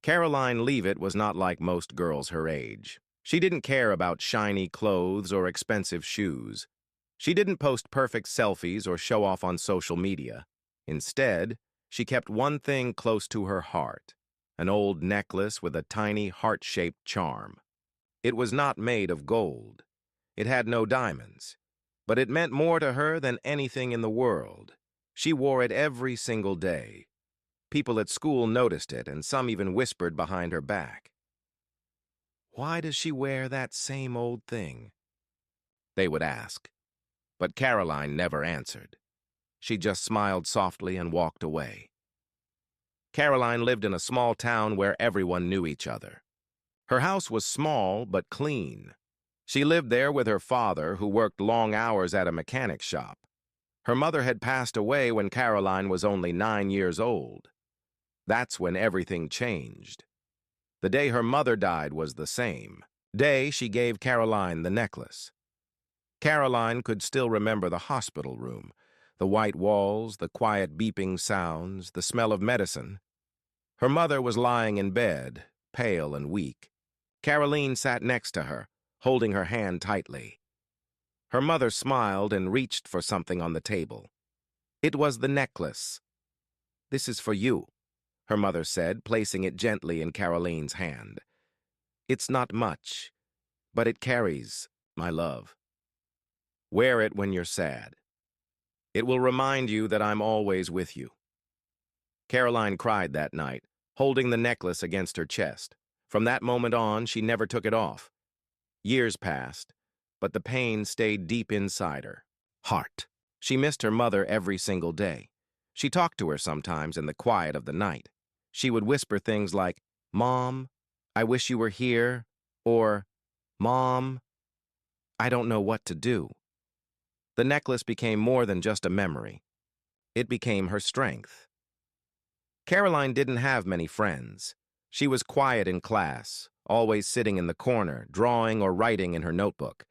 Caroline Leavitt was not like most girls her age. She didn't care about shiny clothes or expensive shoes. She didn't post perfect selfies or show off on social media. Instead, she kept one thing close to her heart, an old necklace with a tiny heart-shaped charm. It was not made of gold. It had no diamonds, but it meant more to her than anything in the world. She wore it every single day. People at school noticed it, and some even whispered behind her back. "Why does she wear that same old thing?" they would ask. But Caroline never answered. She just smiled softly and walked away. Caroline lived in a small town where everyone knew each other. Her house was small but clean. She lived there with her father, who worked long hours at a mechanic shop. Her mother had passed away when Caroline was only 9 years old. That's when everything changed. The day her mother died was the same day she gave Caroline the necklace. Caroline could still remember the hospital room, the white walls, the quiet beeping sounds, the smell of medicine. Her mother was lying in bed, pale and weak. Caroline sat next to her, holding her hand tightly. Her mother smiled and reached for something on the table. It was the necklace. "This is for you," her mother said, placing it gently in Caroline's hand. "It's not much, but it carries my love. Wear it when you're sad. It will remind you that I'm always with you." Caroline cried that night, holding the necklace against her chest. From that moment on, she never took it off. Years passed, but the pain stayed deep inside her heart. She missed her mother every single day. She talked to her sometimes in the quiet of the night. She would whisper things like, "Mom, I wish you were here," or, "Mom, I don't know what to do." The necklace became more than just a memory. It became her strength. Caroline didn't have many friends. She was quiet in class, always sitting in the corner, drawing or writing in her notebook.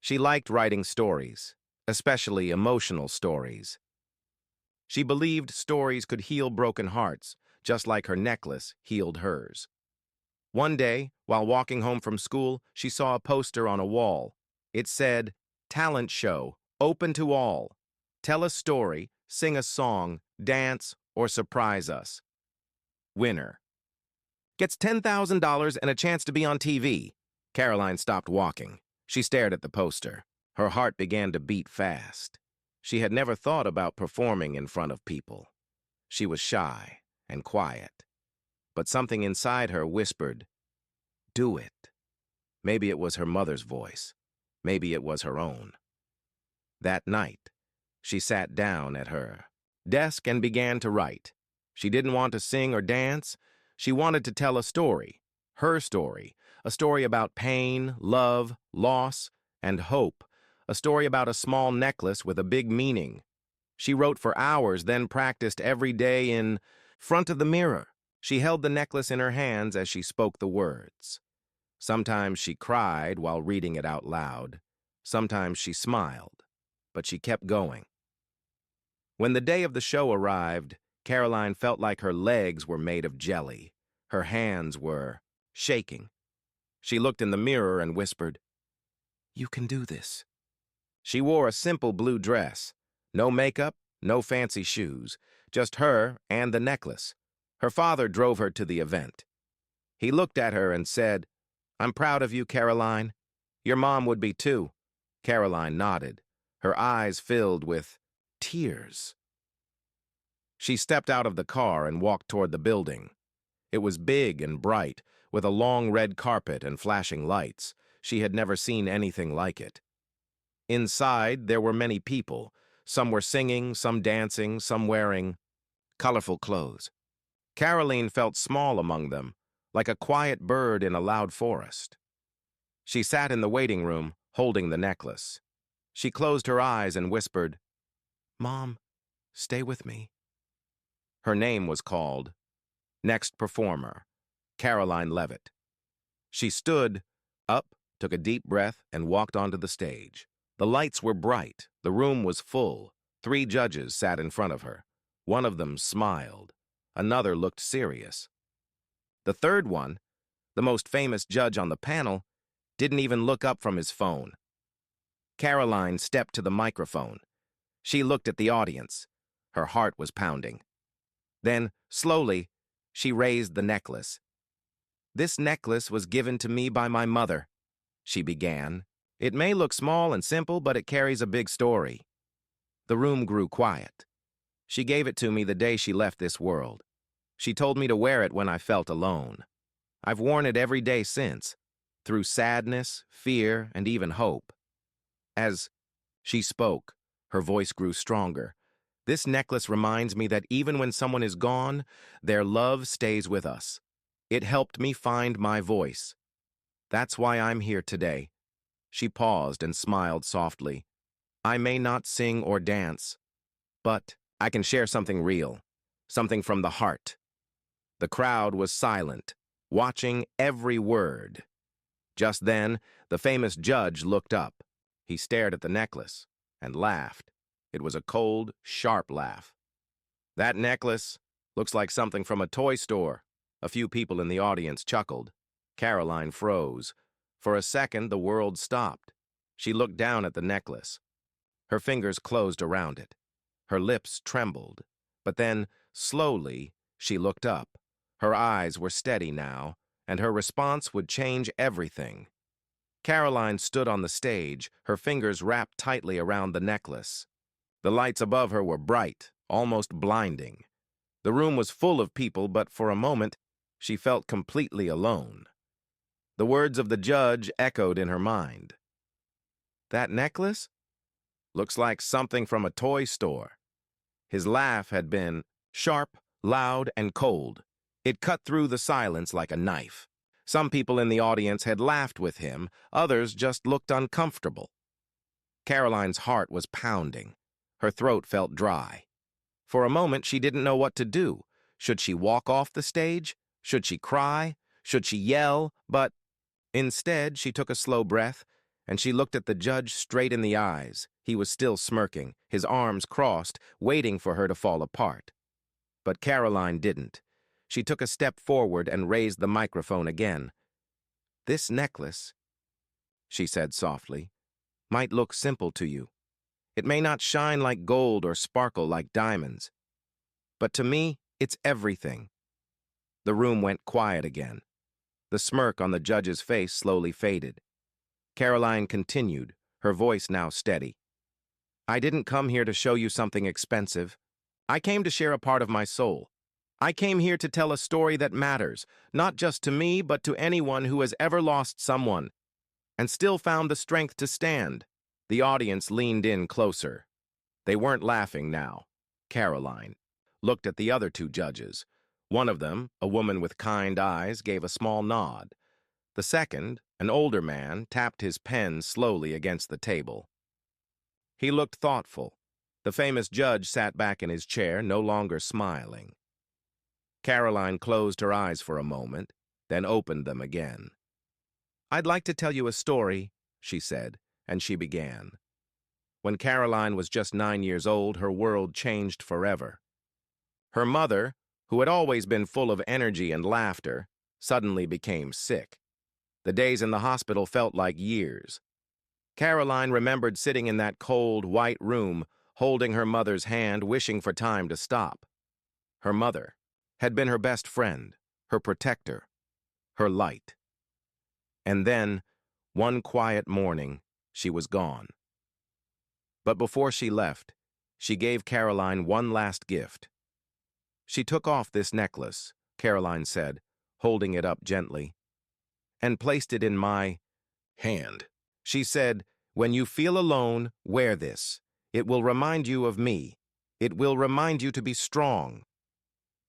She liked writing stories, especially emotional stories. She believed stories could heal broken hearts, just like her necklace healed hers. One day, while walking home from school, she saw a poster on a wall. It said, "Talent show, open to all. Tell a story, sing a song, dance, or surprise us. Winner gets $10,000 and a chance to be on TV." Caroline stopped walking. She stared at the poster. Her heart began to beat fast. She had never thought about performing in front of people. She was shy and quiet. But something inside her whispered, "Do it." Maybe it was her mother's voice. Maybe it was her own. That night, she sat down at her desk and began to write. She didn't want to sing or dance. She wanted to tell a story, her story, a story about pain, love, loss, and hope, a story about a small necklace with a big meaning. She wrote for hours, then practiced every day in front of the mirror. She held the necklace in her hands as she spoke the words. Sometimes she cried while reading it out loud. Sometimes she smiled, but she kept going. When the day of the show arrived, Caroline felt like her legs were made of jelly. Her hands were shaking. She looked in the mirror and whispered, "You can do this." She wore a simple blue dress. No makeup, no fancy shoes, just her and the necklace. Her father drove her to the event. He looked at her and said, "I'm proud of you, Caroline. Your mom would be too." Caroline nodded. Her eyes filled with tears. She stepped out of the car and walked toward the building. It was big and bright, with a long red carpet and flashing lights. She had never seen anything like it. Inside, there were many people. Some were singing, some dancing, some wearing colorful clothes. Caroline felt small among them, like a quiet bird in a loud forest. She sat in the waiting room, holding the necklace. She closed her eyes and whispered, "Mom, stay with me." Her name was called. Next performer, Caroline Leavitt. She stood up, took a deep breath, and walked onto the stage. The lights were bright. The room was full. 3 judges sat in front of her. One of them smiled. Another looked serious. The third one, the most famous judge on the panel, didn't even look up from his phone. Caroline stepped to the microphone. She looked at the audience. Her heart was pounding. Then, slowly, she raised the necklace. "This necklace was given to me by my mother," she began. "It may look small and simple, but it carries a big story." The room grew quiet. "She gave it to me the day she left this world. She told me to wear it when I felt alone. I've worn it every day since, through sadness, fear, and even hope." As she spoke, her voice grew stronger. "This necklace reminds me that even when someone is gone, their love stays with us. It helped me find my voice. That's why I'm here today." She paused and smiled softly. "I may not sing or dance, but I can share something real, something from the heart." The crowd was silent, watching every word. Just then, the famous judge looked up. He stared at the necklace and laughed. It was a cold, sharp laugh. "That necklace looks like something from a toy store." A few people in the audience chuckled. Caroline froze. For a second, the world stopped. She looked down at the necklace. Her fingers closed around it. Her lips trembled. But then, slowly, she looked up. Her eyes were steady now, and her response would change everything. Caroline stood on the stage, her fingers wrapped tightly around the necklace. The lights above her were bright, almost blinding. The room was full of people, but for a moment, she felt completely alone. The words of the judge echoed in her mind. "That necklace? Looks like something from a toy store." His laugh had been sharp, loud, and cold. It cut through the silence like a knife. Some people in the audience had laughed with him, others just looked uncomfortable. Caroline's heart was pounding. Her throat felt dry. For a moment, she didn't know what to do. Should she walk off the stage? Should she cry? Should she yell? But instead, she took a slow breath, and she looked at the judge straight in the eyes. He was still smirking, his arms crossed, waiting for her to fall apart. But Caroline didn't. She took a step forward and raised the microphone again. "This necklace," she said softly, "might look simple to you. It may not shine like gold or sparkle like diamonds. But to me, it's everything." The room went quiet again. The smirk on the judge's face slowly faded. Caroline continued, her voice now steady. "I didn't come here to show you something expensive. I came to share a part of my soul. I came here to tell a story that matters, not just to me, but to anyone who has ever lost someone and still found the strength to stand." The audience leaned in closer. They weren't laughing now. Caroline looked at the other two judges. One of them, a woman with kind eyes, gave a small nod. The second, an older man, tapped his pen slowly against the table. He looked thoughtful. The famous judge sat back in his chair, no longer smiling. Caroline closed her eyes for a moment, then opened them again. "I'd like to tell you a story," she said, and she began. When Caroline was just 9 years old, her world changed forever. Her mother, who had always been full of energy and laughter, suddenly became sick. The days in the hospital felt like years. Caroline remembered sitting in that cold, white room, holding her mother's hand, wishing for time to stop. Her mother had been her best friend, her protector, her light. And then, one quiet morning, she was gone. But before she left, she gave Caroline one last gift. "She took off this necklace," Caroline said, holding it up gently, "and placed it in my hand. She said, 'When you feel alone, wear this. It will remind you of me. It will remind you to be strong.'"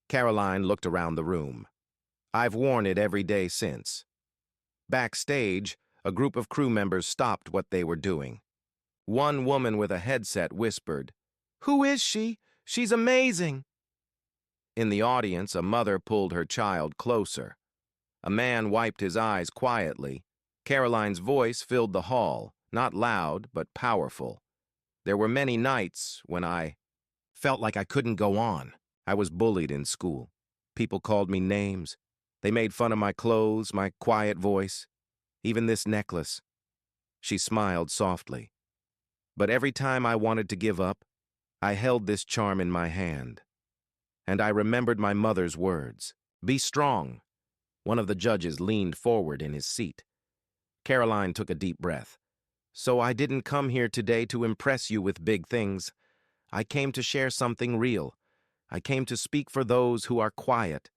Caroline looked around the room. "I've worn it every day since." Backstage, a group of crew members stopped what they were doing. One woman with a headset whispered, "Who is she? She's amazing." In the audience, a mother pulled her child closer. A man wiped his eyes quietly. Caroline's voice filled the hall, not loud, but powerful. "There were many nights when I felt like I couldn't go on. I was bullied in school. People called me names. They made fun of my clothes, my quiet voice, even this necklace. She smiled softly. But every time I wanted to give up, I held this charm in my hand. And I remembered my mother's words. Be strong. One of the judges leaned forward in his seat. Caroline took a deep breath. So I didn't come here today to impress you with big things. I came to share something real. I came to speak for those who are quiet,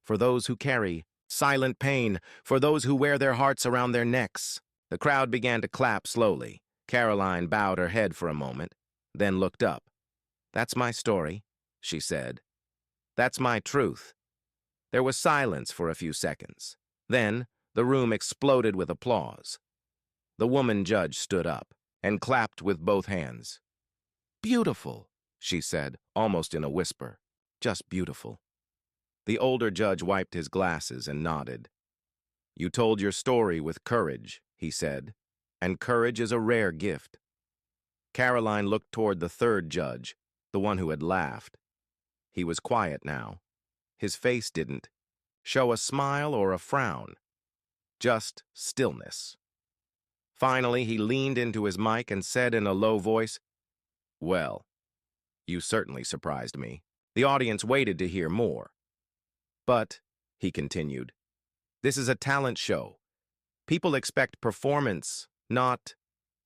for those who carry silent pain, for those who wear their hearts around their necks. The crowd began to clap slowly. Caroline bowed her head for a moment, then looked up. That's my story, she said. That's my truth. There was silence for a few seconds. Then, the room exploded with applause. The woman judge stood up and clapped with both hands. Beautiful, she said, almost in a whisper. Just beautiful. The older judge wiped his glasses and nodded. You told your story with courage, he said, and courage is a rare gift. Caroline looked toward the third judge, the one who had laughed. He was quiet now. His face didn't show a smile or a frown, just stillness. Finally, he leaned into his mic and said in a low voice, Well, you certainly surprised me. The audience waited to hear more. But, he continued, this is a talent show. People expect performance, not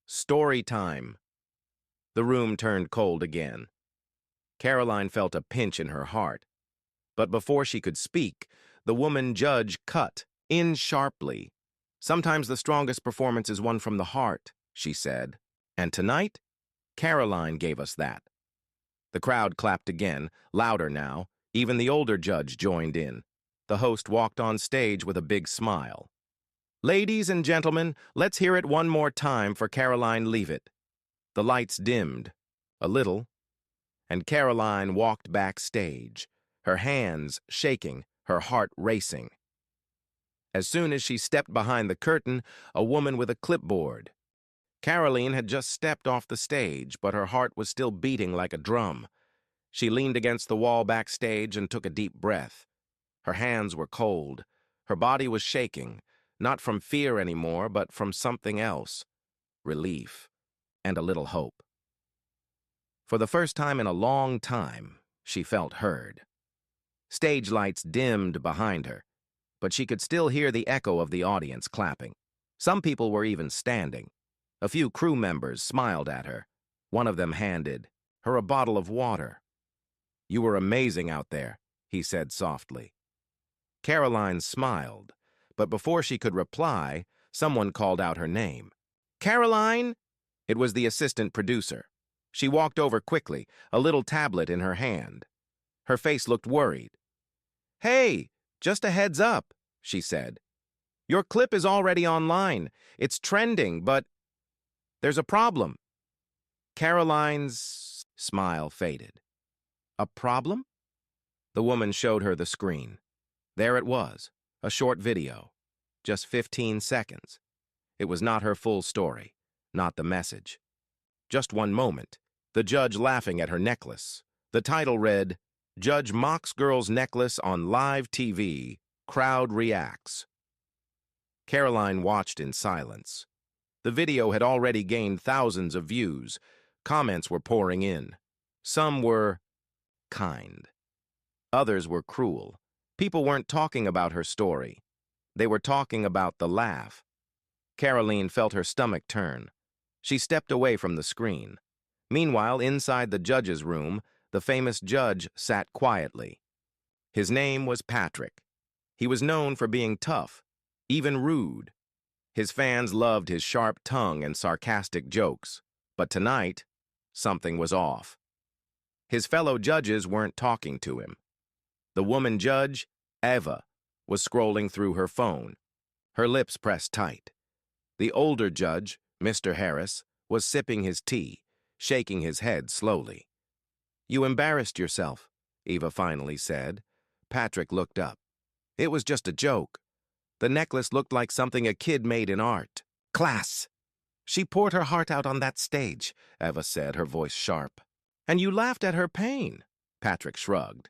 story time. The room turned cold again. Caroline felt a pinch in her heart. But before she could speak, the woman judge cut in sharply. Sometimes the strongest performance is one from the heart, she said. And tonight, Caroline gave us that. The crowd clapped again, louder now. Even the older judge joined in. The host walked on stage with a big smile. Ladies and gentlemen, let's hear it one more time for Caroline Leavitt. The lights dimmed, a little, and Caroline walked backstage, her hands shaking, her heart racing. As soon as she stepped behind the curtain, a woman with a clipboard. Caroline had just stepped off the stage, but her heart was still beating like a drum. She leaned against the wall backstage and took a deep breath. Her hands were cold. Her body was shaking, not from fear anymore, but from something else. Relief and a little hope. For the first time in a long time, she felt heard. Stage lights dimmed behind her, but she could still hear the echo of the audience clapping. Some people were even standing. A few crew members smiled at her. One of them handed her a bottle of water. You were amazing out there, he said softly. Caroline smiled, but before she could reply, someone called out her name. Caroline! It was the assistant producer. She walked over quickly, a little tablet in her hand. Her face looked worried. Hey, just a heads up, she said. Your clip is already online. It's trending, but there's a problem. Caroline's smile faded. A problem? The woman showed her the screen. There it was, a short video, just 15 seconds. It was not her full story, not the message. Just one moment, the judge laughing at her necklace. The title read, Judge mocks girl's necklace on live TV, crowd reacts. Caroline watched in silence. The video had already gained thousands of views. Comments were pouring in. Some were kind. Others were cruel. People weren't talking about her story. They were talking about the laugh. Caroline felt her stomach turn. She stepped away from the screen. Meanwhile, inside the judge's room, the famous judge sat quietly. His name was Patrick. He was known for being tough, even rude. His fans loved his sharp tongue and sarcastic jokes. But tonight, something was off. His fellow judges weren't talking to him. The woman judge, Eva, was scrolling through her phone, her lips pressed tight. The older judge, Mr. Harris, was sipping his tea, shaking his head slowly. You embarrassed yourself, Eva finally said. Patrick looked up. It was just a joke. The necklace looked like something a kid made in art. Class! She poured her heart out on that stage, Eva said, her voice sharp. And you laughed at her pain, Patrick shrugged.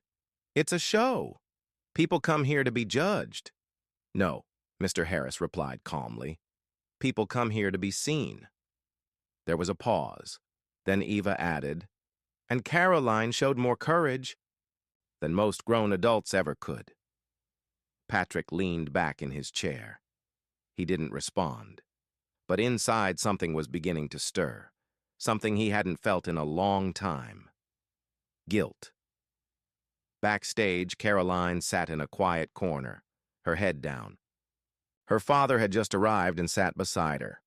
It's a show. People come here to be judged. No, Mr. Harris replied calmly. People come here to be seen. There was a pause. Then Eva added, and Caroline showed more courage than most grown adults ever could. Patrick leaned back in his chair. He didn't respond. But inside something was beginning to stir. Something he hadn't felt in a long time. Guilt. Backstage, Caroline sat in a quiet corner, her head down. Her father had just arrived and sat beside her.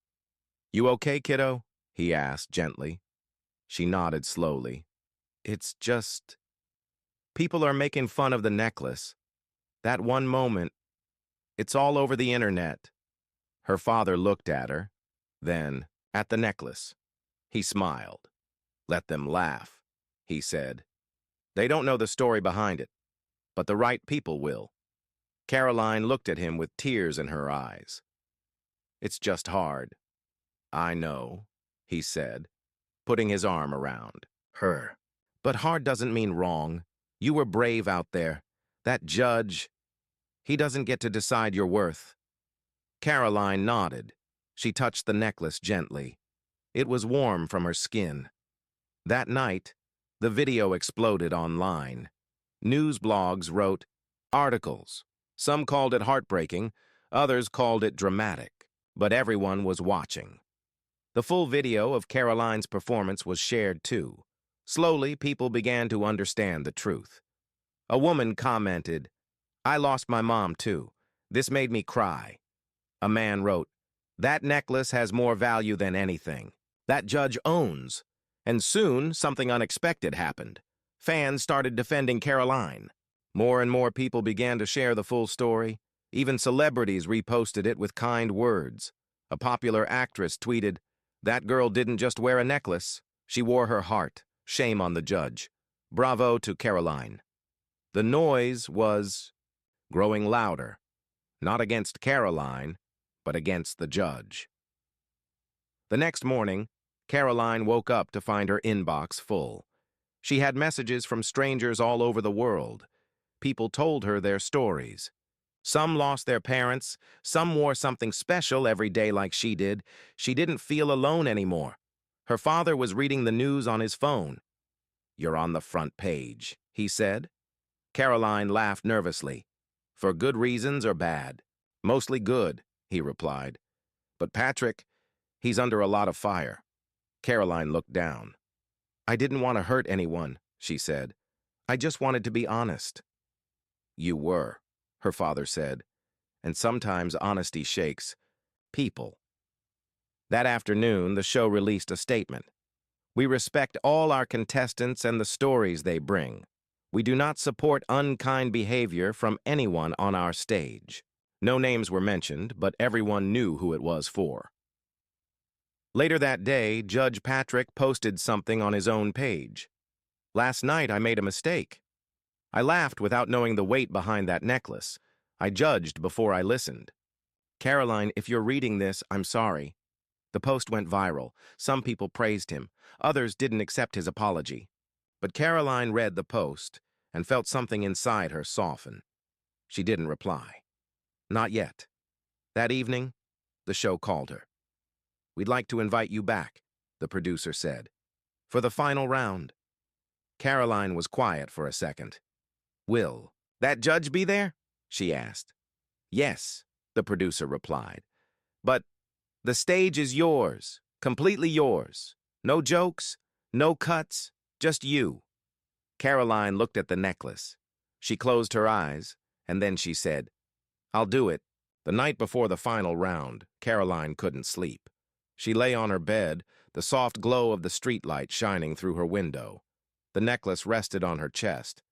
"You okay, kiddo?" he asked gently. She nodded slowly. "It's just... people are making fun of the necklace. That one moment, it's all over the internet." Her father looked at her, then at the necklace. He smiled. "Let them laugh," he said. "They don't know the story behind it, but the right people will." Caroline looked at him with tears in her eyes. "It's just hard." "I know," he said, putting his arm around her. "But hard doesn't mean wrong. You were brave out there. That judge, he doesn't get to decide your worth." Caroline nodded. She touched the necklace gently. It was warm from her skin. That night, the video exploded online. News blogs wrote articles. Some called it heartbreaking, others called it dramatic, but everyone was watching. The full video of Caroline's performance was shared too. Slowly, people began to understand the truth. A woman commented, "I lost my mom too. This made me cry." A man wrote, "That necklace has more value than anything. That judge owns." And soon, something unexpected happened. Fans started defending Caroline. More and more people began to share the full story. Even celebrities reposted it with kind words. A popular actress tweeted, "That girl didn't just wear a necklace. She wore her heart. Shame on the judge. Bravo to Caroline." The noise was growing louder, not against Caroline, but against the judge. The next morning, Caroline woke up to find her inbox full. She had messages from strangers all over the world. People told her their stories. Some lost their parents, some wore something special every day like she did. She didn't feel alone anymore. Her father was reading the news on his phone. "You're on the front page," he said. Caroline laughed nervously. "For good reasons or bad?" "Mostly good," he replied. "But Patrick, he's under a lot of fire." Caroline looked down. "I didn't want to hurt anyone," she said. "I just wanted to be honest." "You were," her father said, "and sometimes honesty shakes people." That afternoon, the show released a statement. "We respect all our contestants and the stories they bring. We do not support unkind behavior from anyone on our stage." No names were mentioned, but everyone knew who it was for. Later that day, Judge Patrick posted something on his own page. "Last night I made a mistake. I laughed without knowing the weight behind that necklace. I judged before I listened. Caroline, if you're reading this, I'm sorry." The post went viral. Some people praised him. Others didn't accept his apology. But Caroline read the post and felt something inside her soften. She didn't reply. Not yet. That evening, the show called her. "We'd like to invite you back," the producer said, "for the final round." Caroline was quiet for a second. "Will that judge be there?" she asked. "Yes," the producer replied. "But the stage is yours, completely yours. No jokes, no cuts, just you." Caroline looked at the necklace. She closed her eyes, and then she said, "I'll do it." The night before the final round, Caroline couldn't sleep. She lay on her bed, the soft glow of the streetlight shining through her window. The necklace rested on her chest,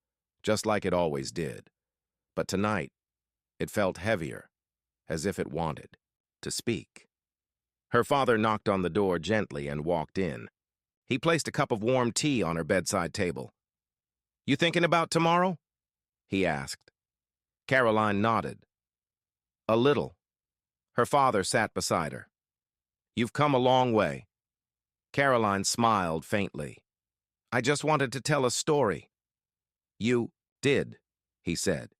just like it always did. But tonight, it felt heavier, as if it wanted to speak. Her father knocked on the door gently and walked in. He placed a cup of warm tea on her bedside table. "You thinking about tomorrow?" he asked. Caroline nodded. "A little." Her father sat beside her. "You've come a long way." Caroline smiled faintly. "I just wanted to tell a story." "You did," he said.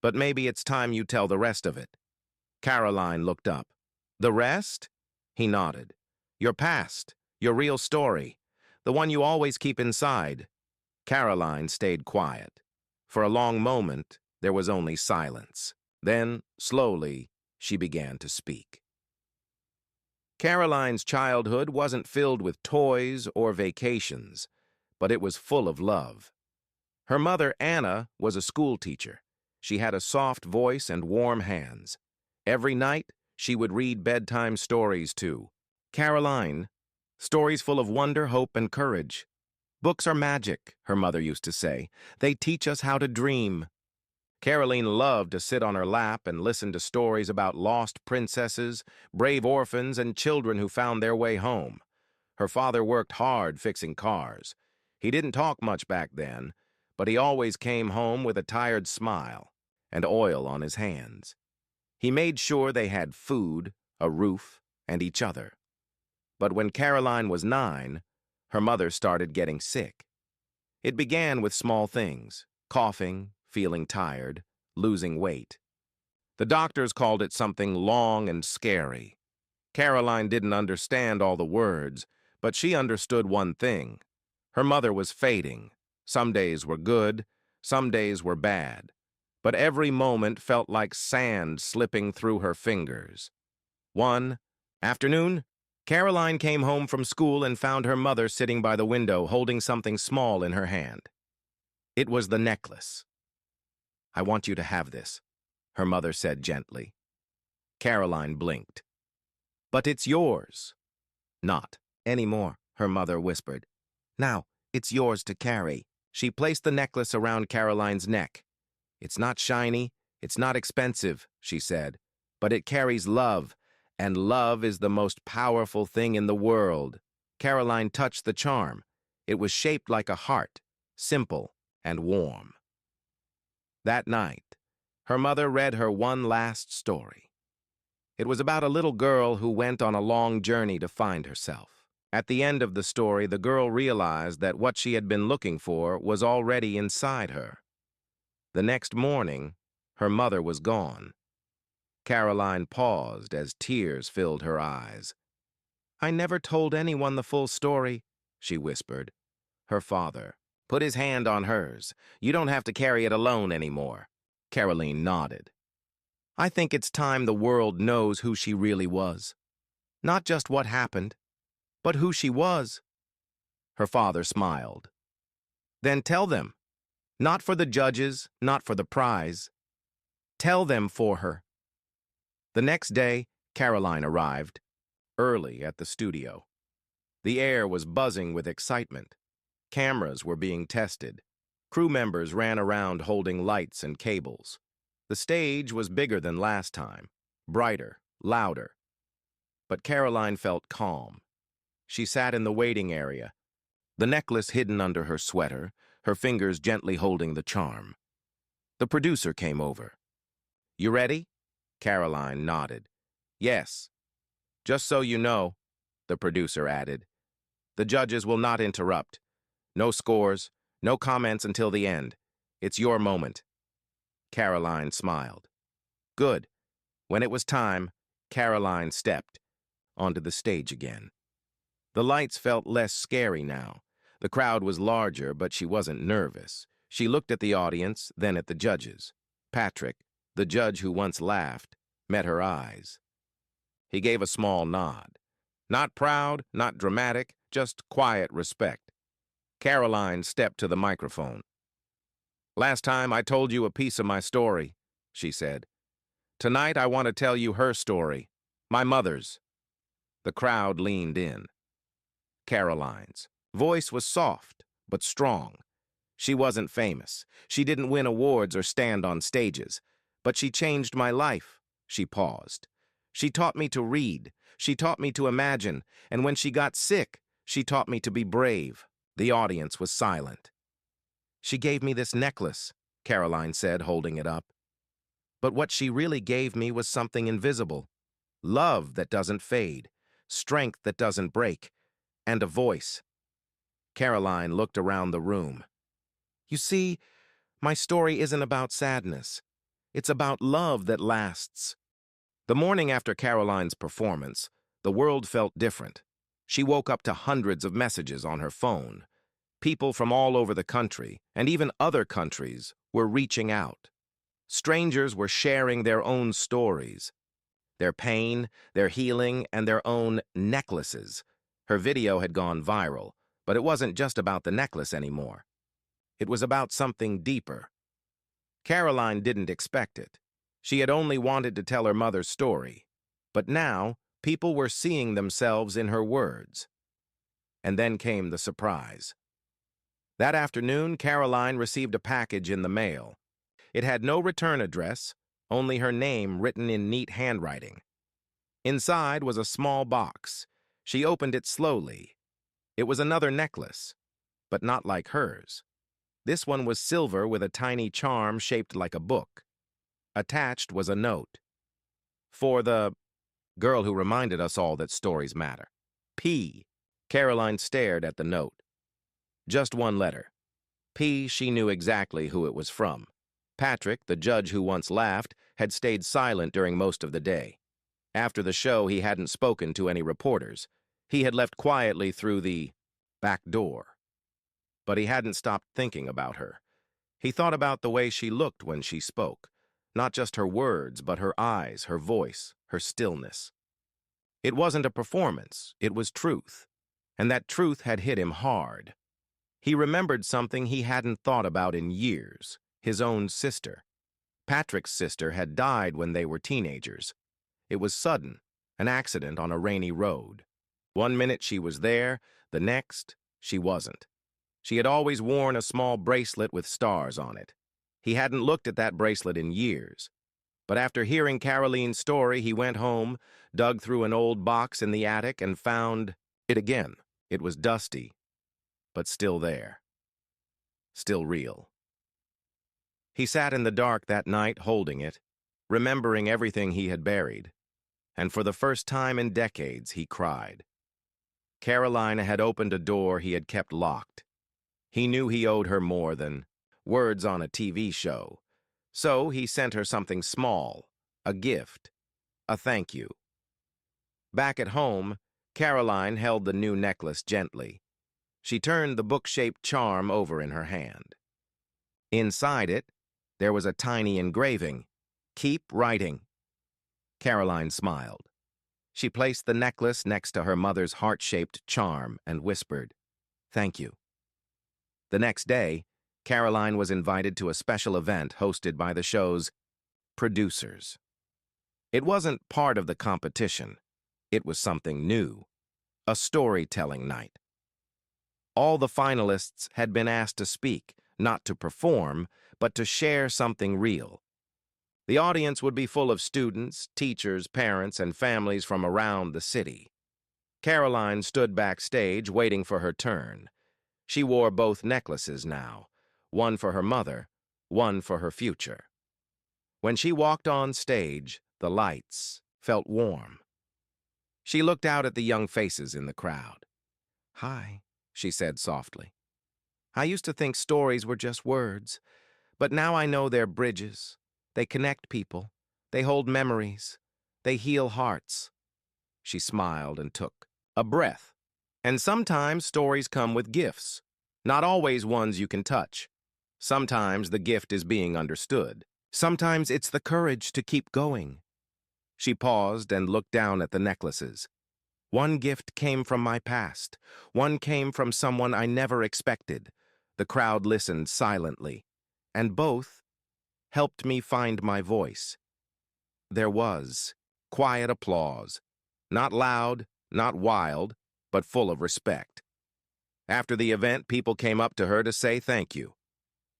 But maybe it's time you tell the rest of it. Caroline looked up. The rest? He nodded. Your past, your real story, the one you always keep inside. Caroline stayed quiet. For a long moment, there was only silence. Then, slowly, she began to speak. Caroline's childhood wasn't filled with toys or vacations, but it was full of love. Her mother, Anna, was a schoolteacher. She had a soft voice and warm hands. Every night, she would read bedtime stories to Caroline, stories full of wonder, hope, and courage. Books are magic, her mother used to say. They teach us how to dream. Caroline loved to sit on her lap and listen to stories about lost princesses, brave orphans, and children who found their way home. Her father worked hard fixing cars. He didn't talk much back then, but he always came home with a tired smile and oil on his hands. He made sure they had food, a roof, and each other. But when Caroline was 9, her mother started getting sick. It began with small things: coughing, feeling tired, losing weight. The doctors called it something long and scary. Caroline didn't understand all the words, but she understood one thing. Her mother was fading. Some days were good, some days were bad. But every moment felt like sand slipping through her fingers. One afternoon, Caroline came home from school and found her mother sitting by the window holding something small in her hand. It was the necklace. I want you to have this, her mother said gently. Caroline blinked. But it's yours. Not anymore, her mother whispered. Now, it's yours to carry. She placed the necklace around Caroline's neck. It's not shiny, it's not expensive, she said, but it carries love, and love is the most powerful thing in the world. Caroline touched the charm. It was shaped like a heart, simple and warm. That night, her mother read her one last story. It was about a little girl who went on a long journey to find herself. At the end of the story, the girl realized that what she had been looking for was already inside her. The next morning, her mother was gone. Caroline paused as tears filled her eyes. I never told anyone the full story, she whispered. Her father put his hand on hers. You don't have to carry it alone anymore. Caroline nodded. I think it's time the world knows who she really was. Not just what happened, but who she was. Her father smiled. Then tell them. Not for the judges, not for the prize. Tell them for her. The next day, Caroline arrived, early at the studio. The air was buzzing with excitement. Cameras were being tested. Crew members ran around holding lights and cables. The stage was bigger than last time, brighter, louder. But Caroline felt calm. She sat in the waiting area, the necklace hidden under her sweater, her fingers gently holding the charm. The producer came over. You ready? Caroline nodded. Yes. Just so you know, the producer added, the judges will not interrupt. No scores, no comments until the end. It's your moment. Caroline smiled. Good. When it was time, Caroline stepped onto the stage again. The lights felt less scary now. The crowd was larger, but she wasn't nervous. She looked at the audience, then at the judges. Patrick, the judge who once laughed, met her eyes. He gave a small nod. Not proud, not dramatic, just quiet respect. Caroline stepped to the microphone. Last time I told you a piece of my story, she said. Tonight I want to tell you her story, my mother's. The crowd leaned in. Caroline's voice was soft, but strong. She wasn't famous. She didn't win awards or stand on stages. But she changed my life. She paused. She taught me to read. She taught me to imagine. And when she got sick, she taught me to be brave. The audience was silent. She gave me this necklace, Caroline said, holding it up. But what she really gave me was something invisible. Love that doesn't fade, strength that doesn't break, and a voice. Caroline looked around the room. You see, my story isn't about sadness. It's about love that lasts. The morning after Caroline's performance, the world felt different. She woke up to hundreds of messages on her phone. People from all over the country, and even other countries, were reaching out. Strangers were sharing their own stories, their pain, their healing, and their own necklaces. Her video had gone viral, but it wasn't just about the necklace anymore. It was about something deeper. Caroline didn't expect it. She had only wanted to tell her mother's story. But now, people were seeing themselves in her words. And then came the surprise. That afternoon, Caroline received a package in the mail. It had no return address, only her name written in neat handwriting. Inside was a small box. She opened it slowly. It was another necklace, but not like hers. This one was silver with a tiny charm shaped like a book. Attached was a note. For the girl who reminded us all that stories matter. P. Caroline stared at the note. Just one letter. P. She knew exactly who it was from. Patrick, the judge who once laughed, had stayed silent during most of the day. After the show, he hadn't spoken to any reporters. He had left quietly through the back door. But he hadn't stopped thinking about her. He thought about the way she looked when she spoke. Not just her words, but her eyes, her voice, her stillness. It wasn't a performance, it was truth. And that truth had hit him hard. He remembered something he hadn't thought about in years, his own sister. Patrick's sister had died when they were teenagers. It was sudden, an accident on a rainy road. One minute she was there, the next, she wasn't. She had always worn a small bracelet with stars on it. He hadn't looked at that bracelet in years. But after hearing Caroline's story, he went home, dug through an old box in the attic, and found it again. It was dusty, but still there. Still real. He sat in the dark that night holding it, remembering everything he had buried. And for the first time in decades, he cried. Caroline had opened a door he had kept locked. He knew he owed her more than words on a TV show. So he sent her something small, a gift, a thank you. Back at home, Caroline held the new necklace gently. She turned the book-shaped charm over in her hand. Inside it, there was a tiny engraving, "Keep writing." Caroline smiled. She placed the necklace next to her mother's heart-shaped charm and whispered, "Thank you." The next day, Caroline was invited to a special event hosted by the show's producers. It wasn't part of the competition. It was something new, a storytelling night. All the finalists had been asked to speak, not to perform, but to share something real. The audience would be full of students, teachers, parents, and families from around the city. Caroline stood backstage waiting for her turn. She wore both necklaces now, one for her mother, one for her future. When she walked on stage, the lights felt warm. She looked out at the young faces in the crowd. "Hi," she said softly. "I used to think stories were just words, but now I know they're bridges. They connect people. They hold memories. They heal hearts." She smiled and took a breath. And sometimes stories come with gifts, not always ones you can touch. Sometimes the gift is being understood. Sometimes it's the courage to keep going. She paused and looked down at the necklaces. One gift came from my past. One came from someone I never expected. The crowd listened silently, and both helped me find my voice. There was quiet applause, not loud, not wild, but full of respect. After the event, people came up to her to say thank you.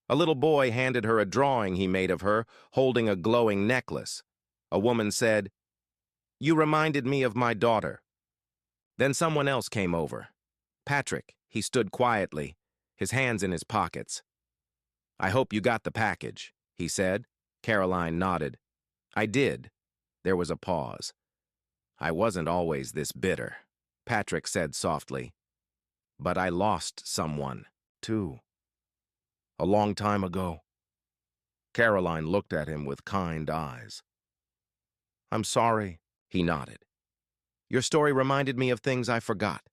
A little boy handed her a drawing he made of her, holding a glowing necklace. A woman said, "You reminded me of my daughter." Then someone else came over. Patrick. He stood quietly, his hands in his pockets. "I hope you got the package," he said. Caroline nodded. "I did." There was a pause. "I wasn't always this bitter," Patrick said softly. "But I lost someone, too. A long time ago." Caroline looked at him with kind eyes. "I'm sorry," he nodded. "Your story reminded me of things I forgot,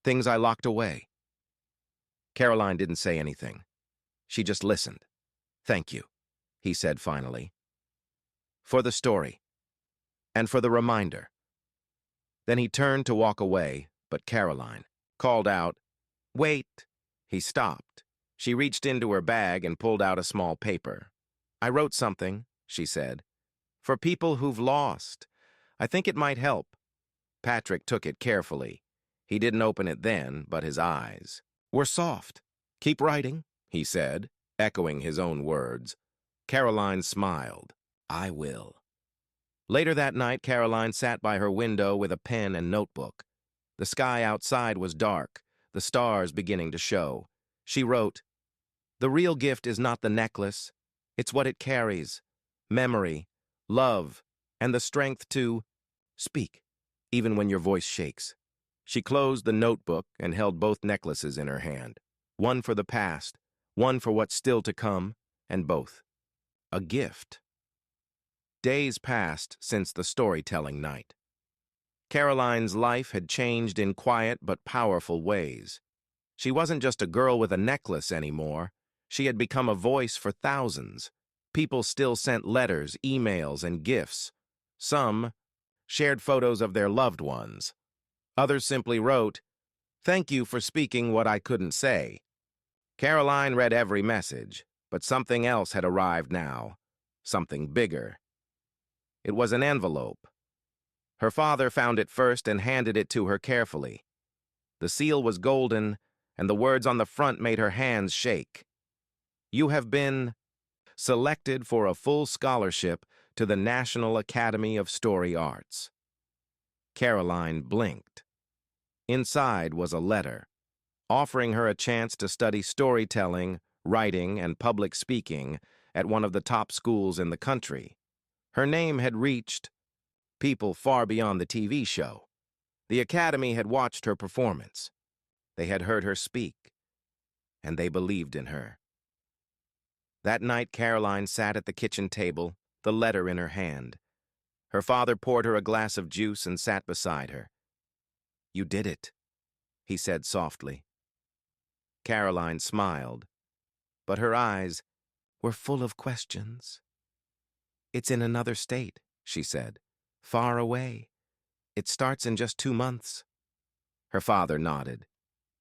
things I locked away." Caroline didn't say anything. She just listened. "Thank you," he said finally. "For the story. And for the reminder." Then he turned to walk away, but Caroline called out, "Wait." He stopped. She reached into her bag and pulled out a small paper. "I wrote something," she said, "for people who've lost. I think it might help." Patrick took it carefully. He didn't open it then, but his eyes were soft. "Keep writing," he said, echoing his own words. Caroline smiled. "I will." Later that night, Caroline sat by her window with a pen and notebook. The sky outside was dark, the stars beginning to show. She wrote, "The real gift is not the necklace. It's what it carries. Memory, love, and the strength to speak, even when your voice shakes." She closed the notebook and held both necklaces in her hand. One for the past, one for what's still to come, and both a gift. Days passed since the storytelling night. Caroline's life had changed in quiet but powerful ways. She wasn't just a girl with a necklace anymore. She had become a voice for thousands. People still sent letters, emails, and gifts. Some shared photos of their loved ones. Others simply wrote, "Thank you for speaking what I couldn't say." Caroline read every message, but something else had arrived now. Something bigger. It was an envelope. Her father found it first and handed it to her carefully. The seal was golden, and the words on the front made her hands shake. "You have been selected for a full scholarship to the National Academy of Story Arts." Caroline blinked. Inside was a letter, offering her a chance to study storytelling, writing, and public speaking at one of the top schools in the country. Her name had reached people far beyond the TV show. The Academy had watched her performance. They had heard her speak, and they believed in her. That night, Caroline sat at the kitchen table, the letter in her hand. Her father poured her a glass of juice and sat beside her. "You did it," he said softly. Caroline smiled, but her eyes were full of questions. "It's in another state," she said. "Far away. It starts in just 2 months." Her father nodded.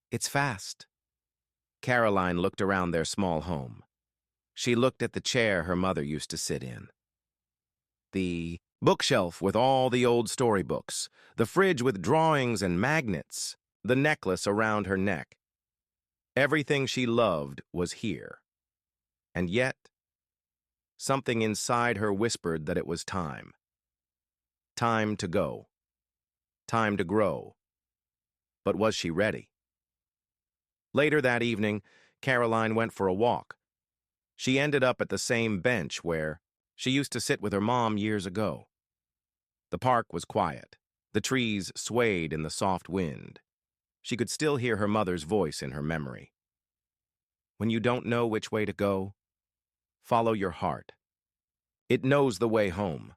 "It's fast." Caroline looked around their small home. She looked at the chair her mother used to sit in, the bookshelf with all the old storybooks, the fridge with drawings and magnets, the necklace around her neck. Everything she loved was here. And yet, something inside her whispered that it was time. Time to go. Time to grow. But was she ready? Later that evening, Caroline went for a walk. She ended up at the same bench where she used to sit with her mom years ago. The park was quiet. The trees swayed in the soft wind. She could still hear her mother's voice in her memory. "When you don't know which way to go, follow your heart. It knows the way home."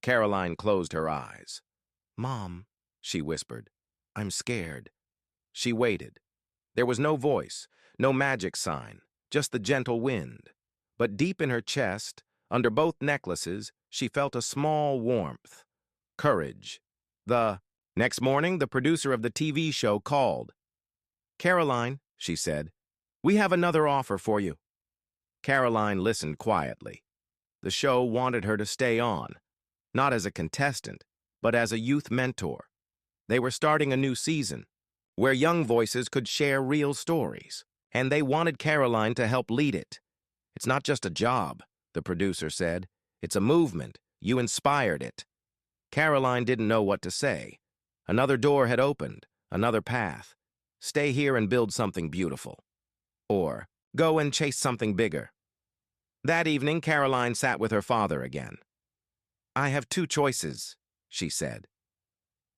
Caroline closed her eyes. "Mom," she whispered, "I'm scared." She waited. There was no voice, no magic sign, just the gentle wind. But deep in her chest, under both necklaces, she felt a small warmth. Courage. Next morning, the producer of the TV show called. "Caroline," she said, "we have another offer for you." Caroline listened quietly. The show wanted her to stay on, not as a contestant, but as a youth mentor. They were starting a new season, where young voices could share real stories, and they wanted Caroline to help lead it. "It's not just a job," the producer said. "It's a movement. You inspired it." Caroline didn't know what to say. Another door had opened, another path. Stay here and build something beautiful. Or go and chase something bigger. That evening, Caroline sat with her father again. "I have 2 choices," she said.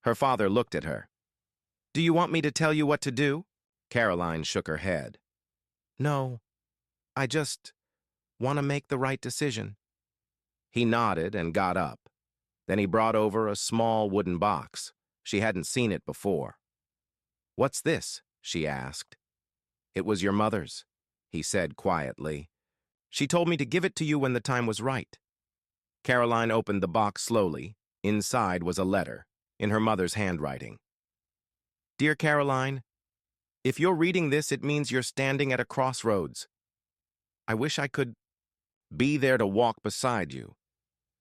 Her father looked at her. "Do you want me to tell you what to do?" Caroline shook her head. "No, I just Want to make the right decision?" He nodded and got up. Then he brought over a small wooden box. She hadn't seen it before. "What's this?" she asked. "It was your mother's," he said quietly. "She told me to give it to you when the time was right." Caroline opened the box slowly. Inside was a letter, in her mother's handwriting. "Dear Caroline, if you're reading this, it means you're standing at a crossroads. I wish I could be there to walk beside you.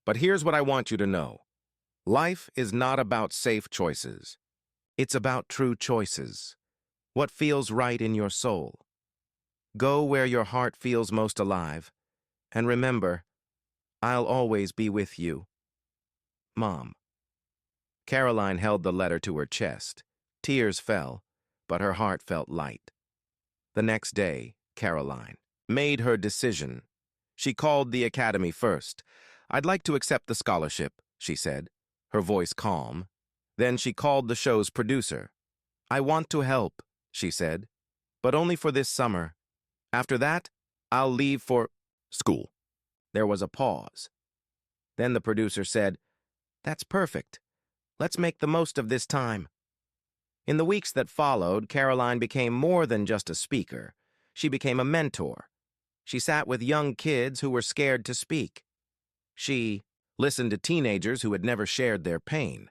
But here's what I want you to know. Life is not about safe choices. It's about true choices. What feels right in your soul. Go where your heart feels most alive. And remember, I'll always be with you. Mom." Caroline held the letter to her chest. Tears fell, but her heart felt light. The next day, Caroline made her decision. She called the academy first. "I'd like to accept the scholarship," she said, her voice calm. Then she called the show's producer. "I want to help," she said, "but only for this summer. After that, I'll leave for school." There was a pause. Then the producer said, "That's perfect. Let's make the most of this time." In the weeks that followed, Caroline became more than just a speaker. She became a mentor. She sat with young kids who were scared to speak. She listened to teenagers who had never shared their pain.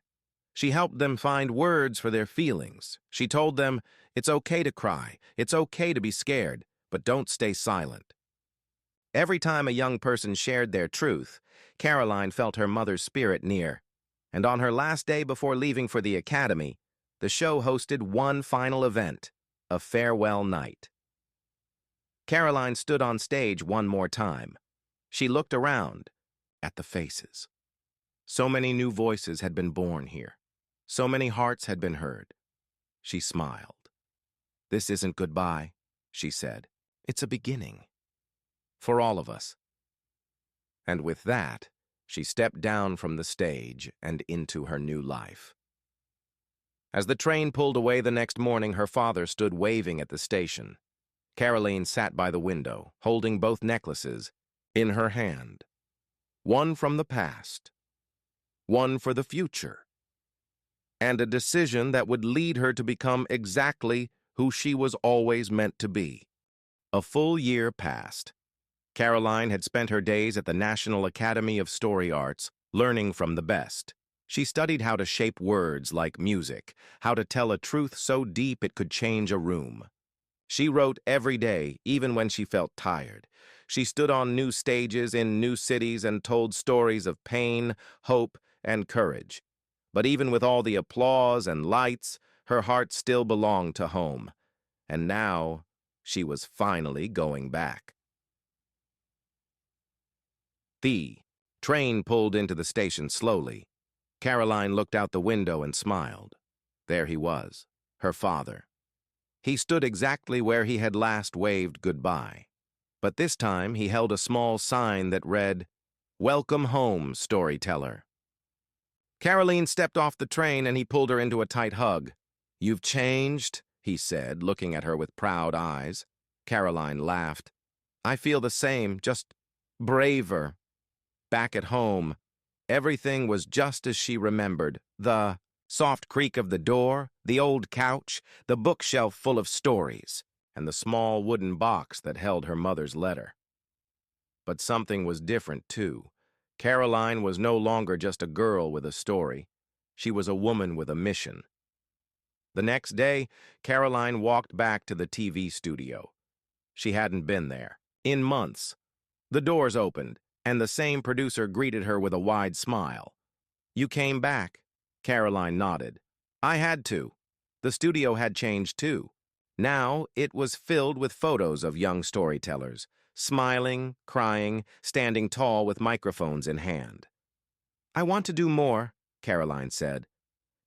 She helped them find words for their feelings. She told them, it's okay to cry, it's okay to be scared, but don't stay silent. Every time a young person shared their truth, Caroline felt her mother's spirit near. And on her last day before leaving for the academy, the show hosted one final event, a farewell night. Caroline stood on stage one more time. She looked around at the faces. So many new voices had been born here. So many hearts had been heard. She smiled. "This isn't goodbye," she said. "It's a beginning. For all of us." And with that, she stepped down from the stage and into her new life. As the train pulled away the next morning, her father stood waving at the station. Caroline sat by the window, holding both necklaces in her hand. One from the past, one for the future, and a decision that would lead her to become exactly who she was always meant to be. A full year passed. Caroline had spent her days at the National Academy of Story Arts, learning from the best. She studied how to shape words like music, how to tell a truth so deep it could change a room. She wrote every day, even when she felt tired. She stood on new stages in new cities and told stories of pain, hope, and courage. But even with all the applause and lights, her heart still belonged to home. And now, she was finally going back. The train pulled into the station slowly. Caroline looked out the window and smiled. There he was, her father. He stood exactly where he had last waved goodbye. But this time he held a small sign that read, "Welcome home, storyteller." Caroline stepped off the train and he pulled her into a tight hug. "You've changed," he said, looking at her with proud eyes. Caroline laughed. "I feel the same, just braver." Back at home, everything was just as she remembered. The soft creak of the door, the old couch, the bookshelf full of stories, and the small wooden box that held her mother's letter. But something was different, too. Caroline was no longer just a girl with a story. She was a woman with a mission. The next day, Caroline walked back to the TV studio. She hadn't been there in months. The doors opened, and the same producer greeted her with a wide smile. "You came back." Caroline nodded. "I had to." The studio had changed too. Now it was filled with photos of young storytellers, smiling, crying, standing tall with microphones in hand. "I want to do more," Caroline said.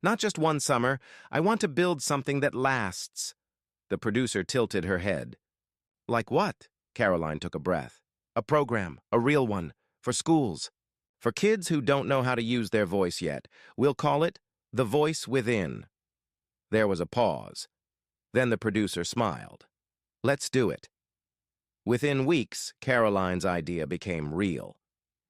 "Not just one summer. I want to build something that lasts." The producer tilted her head. "Like what?" Caroline took a breath. "A program, a real one, for schools. For kids who don't know how to use their voice yet. We'll call it The Voice Within." There was a pause. Then the producer smiled. "Let's do it." Within weeks, Caroline's idea became real.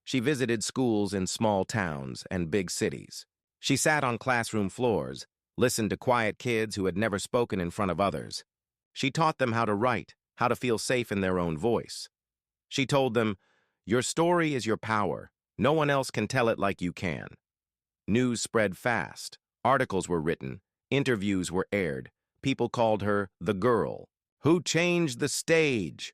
She visited schools in small towns and big cities. She sat on classroom floors, listened to quiet kids who had never spoken in front of others. She taught them how to write, how to feel safe in their own voice. She told them, "Your story is your power. No one else can tell it like you can." News spread fast. Articles were written. Interviews were aired. People called her the girl who changed the stage.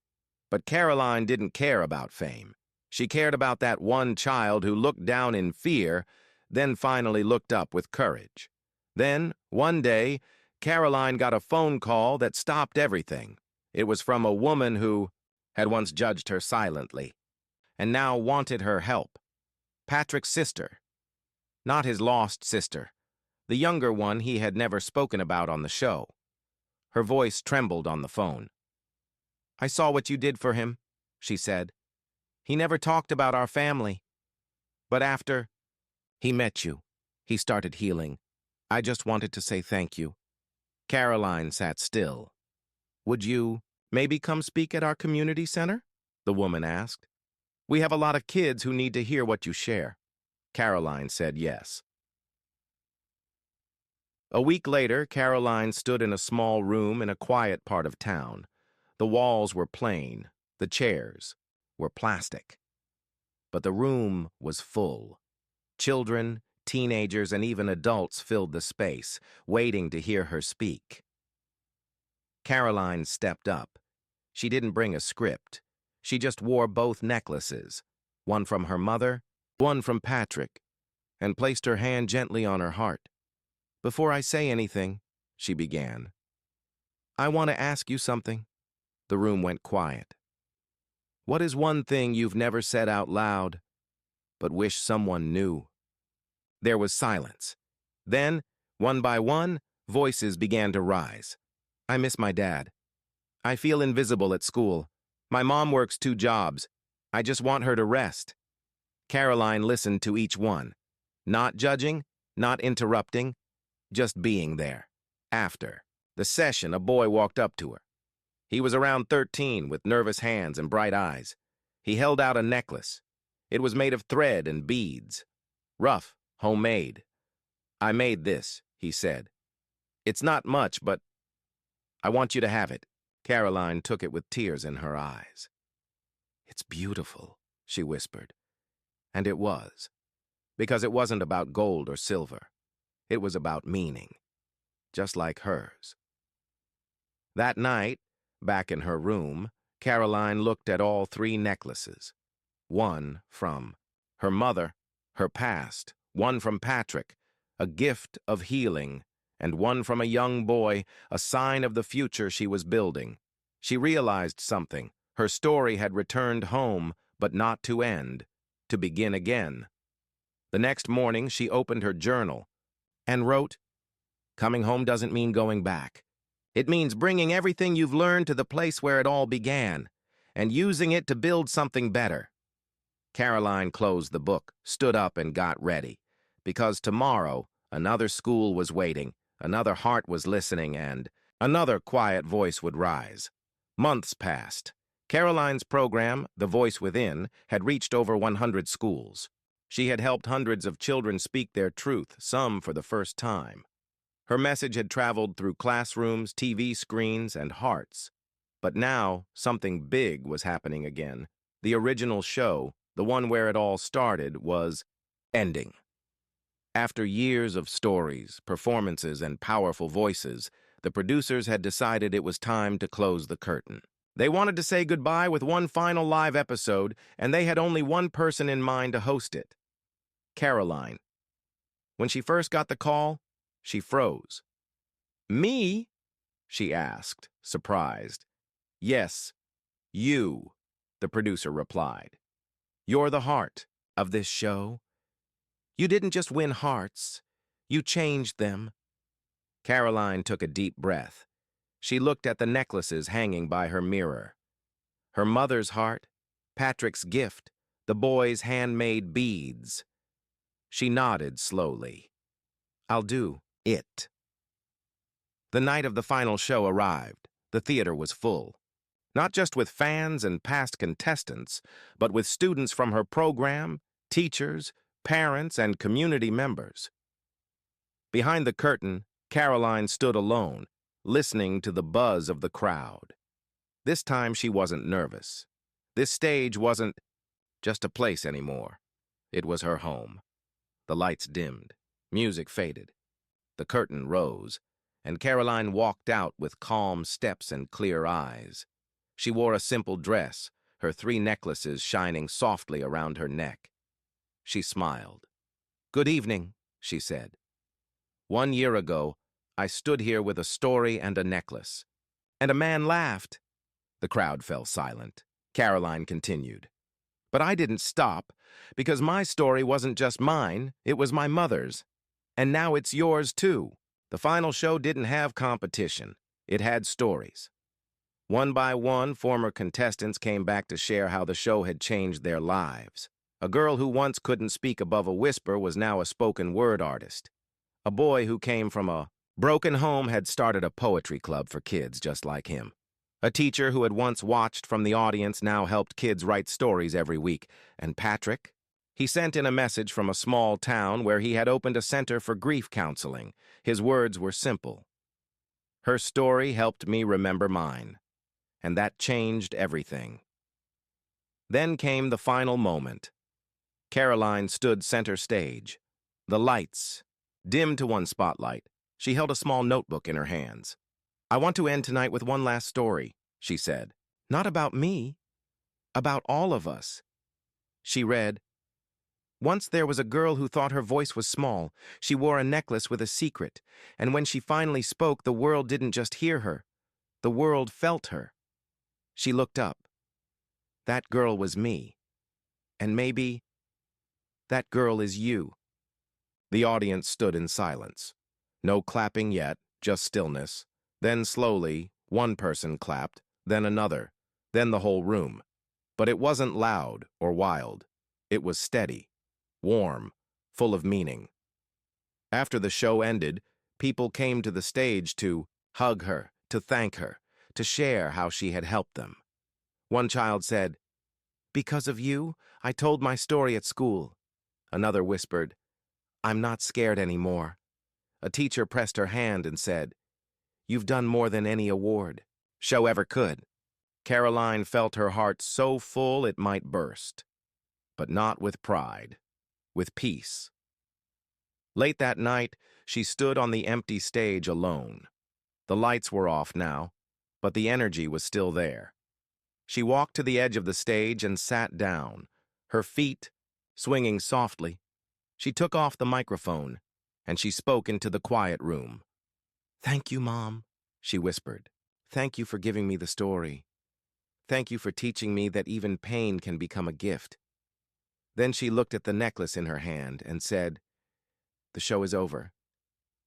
But Caroline didn't care about fame. She cared about that one child who looked down in fear, then finally looked up with courage. Then, one day, Caroline got a phone call that stopped everything. It was from a woman who had once judged her silently and now wanted her help. Patrick's sister. Not his lost sister, the younger one he had never spoken about on the show. Her voice trembled on the phone. "I saw what you did for him," she said. "He never talked about our family. But after he met you, he started healing. I just wanted to say thank you." Caroline sat still. "Would you maybe come speak at our community center?" the woman asked. "We have a lot of kids who need to hear what you share." Caroline said yes. A week later, Caroline stood in a small room in a quiet part of town. The walls were plain, the chairs were plastic. But the room was full. Children, teenagers, and even adults filled the space, waiting to hear her speak. Caroline stepped up. She didn't bring a script. She just wore both necklaces, one from her mother, one from Patrick, and placed her hand gently on her heart. "Before I say anything," she began, "I want to ask you something." The room went quiet. "What is one thing you've never said out loud, but wish someone knew?" There was silence. Then, one by one, voices began to rise. "I miss my dad. I feel invisible at school. My mom works 2 jobs. I just want her to rest." Caroline listened to each one, not judging, not interrupting, just being there. After the session, a boy walked up to her. He was around 13, with nervous hands and bright eyes. He held out a necklace. It was made of thread and beads. Rough, homemade. "I made this," he said. "It's not much, but I want you to have it." Caroline took it with tears in her eyes. "It's beautiful," she whispered. And it was, because it wasn't about gold or silver. It was about meaning, just like hers. That night, back in her room, Caroline looked at all 3 necklaces. One from her mother, her past, one from Patrick, a gift of healing, and one from a young boy, a sign of the future she was building. She realized something. Her story had returned home, but not to end, to begin again. The next morning, she opened her journal and wrote, "Coming home doesn't mean going back. It means bringing everything you've learned to the place where it all began, and using it to build something better." Caroline closed the book, stood up, and got ready, because tomorrow another school was waiting, another heart was listening, and another quiet voice would rise. Months passed. Caroline's program, The Voice Within, had reached over 100 schools. She had helped hundreds of children speak their truth, some for the first time. Her message had traveled through classrooms, TV screens, and hearts. But now, something big was happening again. The original show, the one where it all started, was ending. After years of stories, performances, and powerful voices, the producers had decided it was time to close the curtain. They wanted to say goodbye with one final live episode, and they had only one person in mind to host it: Caroline. When she first got the call, she froze. "Me?" she asked, surprised. "Yes, you," the producer replied. "You're the heart of this show. You didn't just win hearts, you changed them." Caroline took a deep breath. She looked at the necklaces hanging by her mirror. Her mother's heart, Patrick's gift, the boy's handmade beads. She nodded slowly. "I'll do it." The night of the final show arrived. The theater was full. Not just with fans and past contestants, but with students from her program, teachers, parents, and community members. Behind the curtain, Caroline stood alone, listening to the buzz of the crowd. This time she wasn't nervous. This stage wasn't just a place anymore. It was her home. The lights dimmed, music faded, the curtain rose, and Caroline walked out with calm steps and clear eyes. She wore a simple dress, her 3 necklaces shining softly around her neck. She smiled. "Good evening," she said. "1 year ago, I stood here with a story and a necklace. And a man laughed." The crowd fell silent. Caroline continued. "But I didn't stop, because my story wasn't just mine, it was my mother's. And now it's yours too." The final show didn't have competition. It had stories. One by one, former contestants came back to share how the show had changed their lives. A girl who once couldn't speak above a whisper was now a spoken word artist. A boy who came from a broken home had started a poetry club for kids just like him. A teacher who had once watched from the audience now helped kids write stories every week. And Patrick? He sent in a message from a small town where he had opened a center for grief counseling. His words were simple. "Her story helped me remember mine." And that changed everything. Then came the final moment. Caroline stood center stage. The lights dimmed to one spotlight. She held a small notebook in her hands. "I want to end tonight with one last story," she said. "Not about me, about all of us." She read, "Once there was a girl who thought her voice was small. She wore a necklace with a secret, and when she finally spoke, the world didn't just hear her. The world felt her. She looked up. That girl was me. And maybe that girl is you." The audience stood in silence. No clapping yet, just stillness. Then slowly, one person clapped, then another, then the whole room. But it wasn't loud or wild. It was steady, warm, full of meaning. After the show ended, people came to the stage to hug her, to thank her, to share how she had helped them. One child said, "Because of you, I told my story at school." Another whispered, "I'm not scared anymore." A teacher pressed her hand and said, "You've done more than any award show ever could." Caroline felt her heart so full it might burst, but not with pride, with peace. Late that night, she stood on the empty stage alone. The lights were off now, but the energy was still there. She walked to the edge of the stage and sat down, her feet swinging softly. She took off the microphone, and she spoke into the quiet room. "Thank you, Mom," she whispered. "Thank you for giving me the story. Thank you for teaching me that even pain can become a gift." Then she looked at the necklace in her hand and said, "The show is over,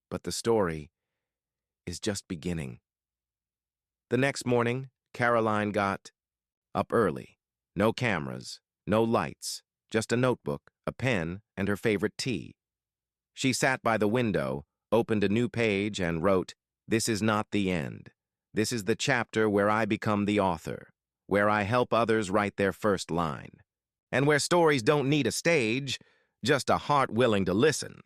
but the story is just beginning." The next morning, Caroline got up early. No cameras, no lights, just a notebook, a pen, and her favorite tea. She sat by the window, opened a new page, and wrote, "This is not the end. This is the chapter where I become the author, where I help others write their first line, and where stories don't need a stage, just a heart willing to listen."